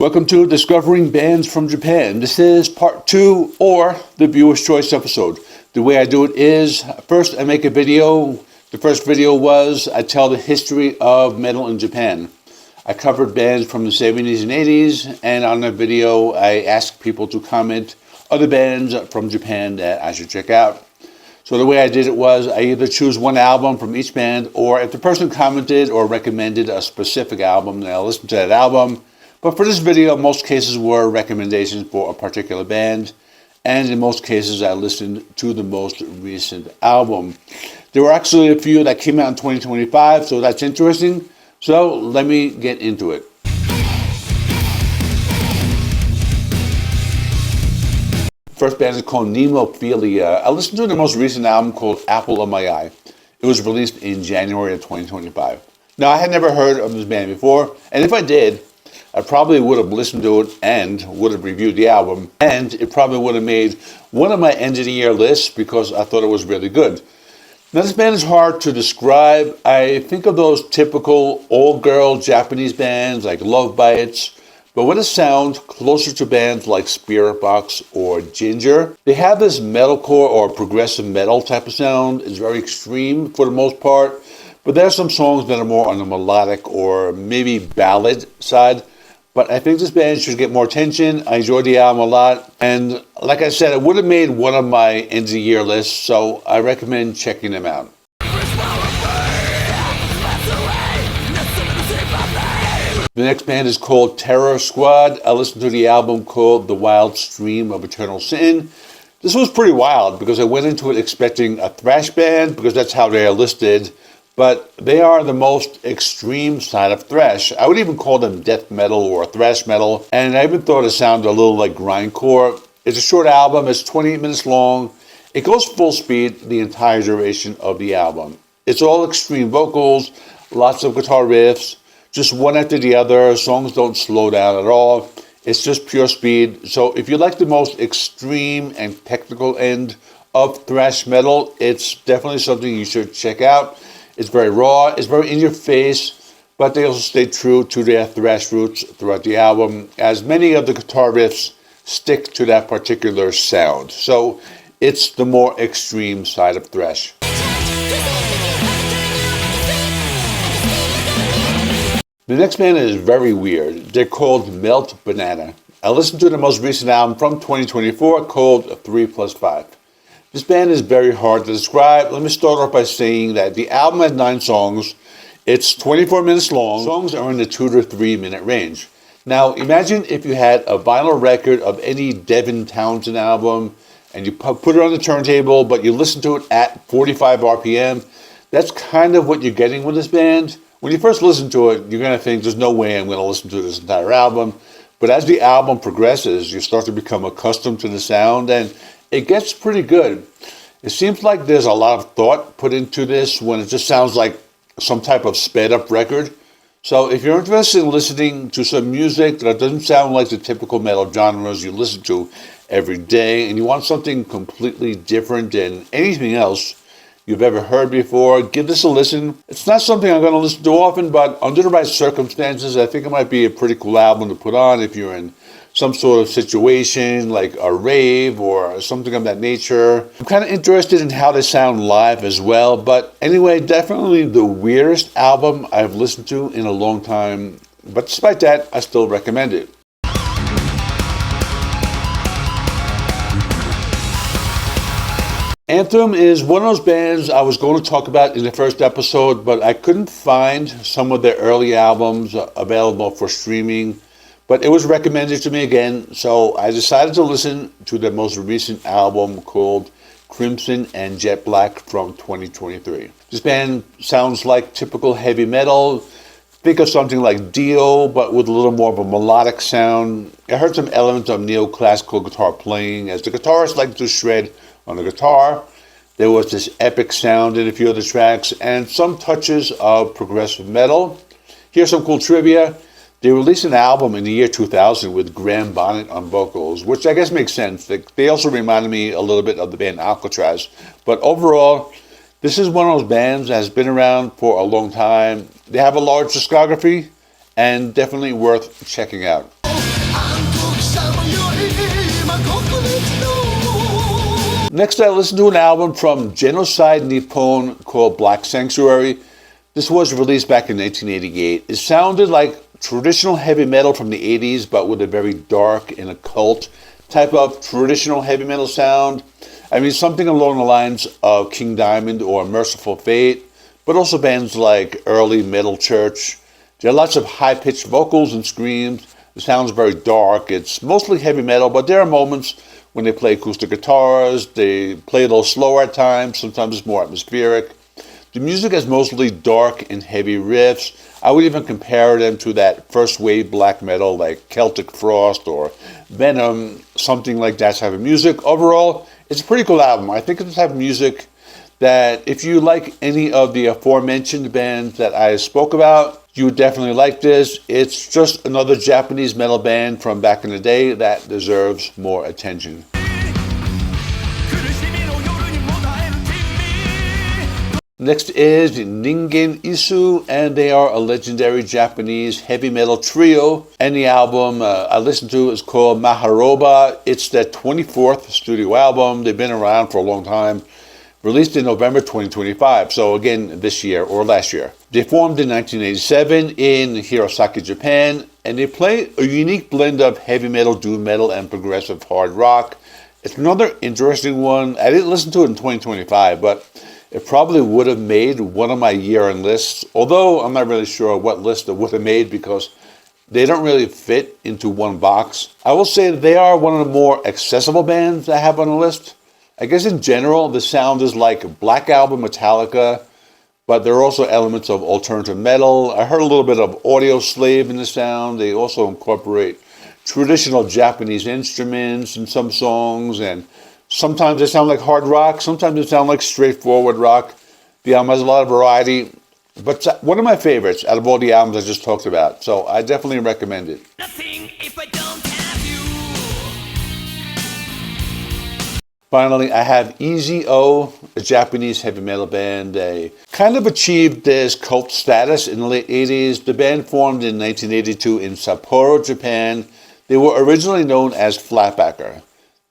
Welcome to Discovering Bands from Japan. This is part 2 or the viewer's choice episode. The way I do it is, first I make a video. The first video was I tell the history of metal in Japan. I covered bands from the 70s and 80s, and on the video I ask people to comment other bands from Japan that I should check out. So the way I did it was I either choose one album from each band, or if the person commented or recommended a specific album, then I'll listen to that album. But for this video, most cases were recommendations for a particular band, and in most cases I listened to the most recent album. There were actually a few that came out in 2025, so that's interesting. So let me get into it. First band is called Nemophilia. I listened to the most recent album called Apple of My Eye. It was released in January of 2025. Now, I had never heard of this band before, and if I did, I probably would have listened to it and would have reviewed the album, and it probably would have made one of my end of the year lists because I thought it was really good. Now, this band is hard to describe. I think of those typical all-girl Japanese bands like Love Bites, but with a sound closer to bands like Spirit Box or Ginger. They have this metalcore or progressive metal type of sound. It's very extreme for the most part, but there are some songs that are more on the melodic or maybe ballad side. But I think this band should get more attention. I enjoyed the album a lot. And like I said, it would have made one of my end of the year lists, so I recommend checking them out. The next band is called Terror Squad. I listened to the album called The Wild Stream of Eternal Sin. This was pretty wild because I went into it expecting a thrash band because that's how they are listed. But they are the most extreme side of thrash. I would even call them death metal or thrash metal. And I even thought it sounded a little like grindcore. It's a short album. It's 28 minutes long. It goes full speed the entire duration of the album. It's all extreme vocals, lots of guitar riffs, just one after the other. Songs don't slow down at all. It's just pure speed. So if you like the most extreme and technical end of thrash metal, it's definitely something you should check out. It's very raw, it's very in your face, but they also stay true to their thrash roots throughout the album, as many of the guitar riffs stick to that particular sound. So it's the more extreme side of thrash. The next band is very weird. They're called Melt Banana. I listened to the most recent album from 2024 called 3+5. This band is very hard to describe. Let me start off by saying that the album has 9 songs. It's 24 minutes long. Songs are in the 2 to 3 minute range. Now, imagine if you had a vinyl record of any Devin Townsend album and you put it on the turntable, but you listen to it at 45 RPM. That's kind of what you're getting with this band. When you first listen to it, you're going to think, there's no way I'm going to listen to this entire album. But as the album progresses, you start to become accustomed to the sound, and it gets pretty good. It seems like there's a lot of thought put into this when it just sounds like some type of sped up record. So if you're interested in listening to some music that doesn't sound like the typical metal genres you listen to every day, and you want something completely different than anything else you've ever heard before, give this a listen. It's not something I'm going to listen to often, but under the right circumstances, I think it might be a pretty cool album to put on if you're in some sort of situation like a rave or something of that nature. I'm kind of interested in how they sound live as well, but anyway, definitely the weirdest album I've listened to in a long time, but despite that, I still recommend it. Anthem is one of those bands I was going to talk about in the first episode, but I couldn't find some of their early albums available for streaming. But it was recommended to me again, so I decided to listen to their most recent album called Crimson and Jet Black from 2023. This band sounds like typical heavy metal. Think of something like Dio, but with a little more of a melodic sound. I heard some elements of neoclassical guitar playing, as the guitarist liked to shred on the guitar. There was this epic sound in a few of the tracks, and some touches of progressive metal. Here's some cool trivia. They released an album in the year 2000 with Graham Bonnet on vocals, which I guess makes sense. They also reminded me a little bit of the band Alcatraz. But overall, this is one of those bands that has been around for a long time. They have a large discography and definitely worth checking out. Next, I listened to an album from Genocide Nippon called Black Sanctuary. This was released back in 1988. It sounded like traditional heavy metal from the 80s, but with a very dark and occult type of traditional heavy metal sound. I mean, something along the lines of King Diamond or Merciful Fate, but also bands like early Metal Church. There are lots of high-pitched vocals and screams. The sound's very dark. It's mostly heavy metal, but there are moments when they play acoustic guitars. They play a little slower at times. Sometimes it's more atmospheric. The music is mostly dark and heavy riffs. I would even compare them to that first wave black metal like Celtic Frost or Venom, something like that type of music. Overall, it's a pretty cool album. I think it's the type of music that if you like any of the aforementioned bands that I spoke about, you would definitely like this. It's just another Japanese metal band from back in the day that deserves more attention. Next is Ningen Isu, and they are a legendary Japanese heavy metal trio. And the album I listened to is called Maharoba. It's their 24th studio album. They've been around for a long time. Released in November 2025, so again this year or last year. They formed in 1987 in Hirosaki, Japan, and they play a unique blend of heavy metal, doom metal, and progressive hard rock. It's another interesting one. I didn't listen to it in 2025, but it probably would have made one of my year-end lists, although I'm not really sure what list it would have made because they don't really fit into one box. I will say that they are one of the more accessible bands I have on the list. I guess in general, the sound is like Black Album, Metallica, but there are also elements of alternative metal. I heard a little bit of Audio Slave in the sound. They also incorporate traditional Japanese instruments in some songs, and sometimes they sound like hard rock, sometimes they sound like straightforward rock. The album has a lot of variety, but it's one of my favorites out of all the albums I just talked about, so I definitely recommend it. Finally, I have EZO, a Japanese heavy metal band. They kind of achieved this cult status in the late 80s. The band formed in 1982 in Sapporo, Japan. They were originally known as Flatbacker.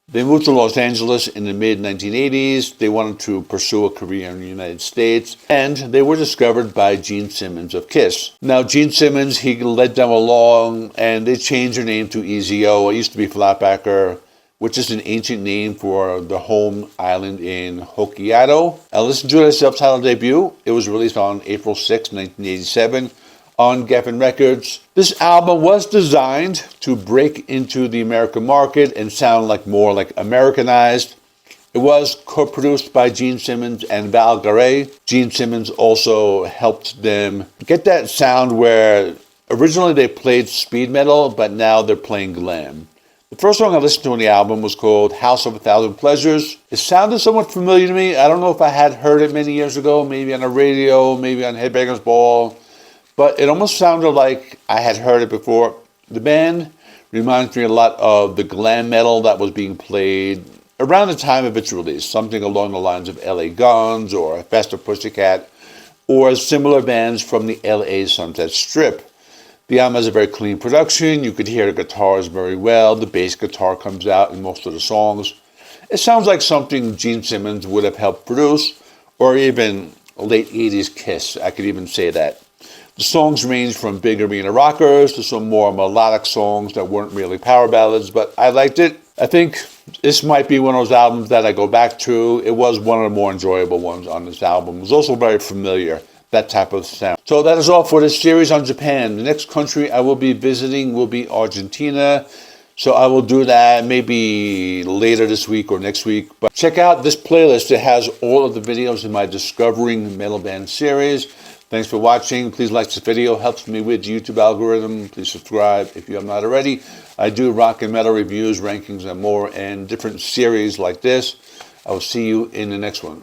They moved to Los Angeles in the mid-1980s. They wanted to pursue a career in the United States, and they were discovered by Gene Simmons of Kiss. Now, Gene Simmons, he led them along, and they changed their name to EZO. It used to be Flatbacker, which is an ancient name for the home island in Hokkaido. I listened to their self-titled debut. It was released on April 6, 1987 on Geffen Records. This album was designed to break into the American market and sound like more like Americanized. It was co-produced by Gene Simmons and Val Garay. Gene Simmons also helped them get that sound where originally they played speed metal, but now they're playing glam. The first song I listened to on the album was called House of a Thousand Pleasures. It sounded somewhat familiar to me. I don't know if I had heard it many years ago, maybe on the radio, maybe on Headbangers Ball, but it almost sounded like I had heard it before. The band reminds me a lot of the glam metal that was being played around the time of its release, something along the lines of LA Guns or Faster Pussycat, or similar bands from the LA Sunset Strip. The album has a very clean production. You could hear the guitars very well. The bass guitar comes out in most of the songs. It sounds like something Gene Simmons would have helped produce, or even late 80s Kiss. I could even say that. The songs range from big arena rockers to some more melodic songs that weren't really power ballads, but I liked it. I think this might be one of those albums that I go back to. It was one of the more enjoyable ones on this album. It was also very familiar, that type of sound. So that is all for this series on Japan. The next country I will be visiting will be Argentina. So I will do that maybe later this week or next week. But check out this playlist. It has all of the videos in my Discovering Metal Band series. Thanks for watching. Please like this video. Helps me with the YouTube algorithm. Please subscribe if you have not already. I do rock and metal reviews, rankings, and more, and different series like this. I will see you in the next one.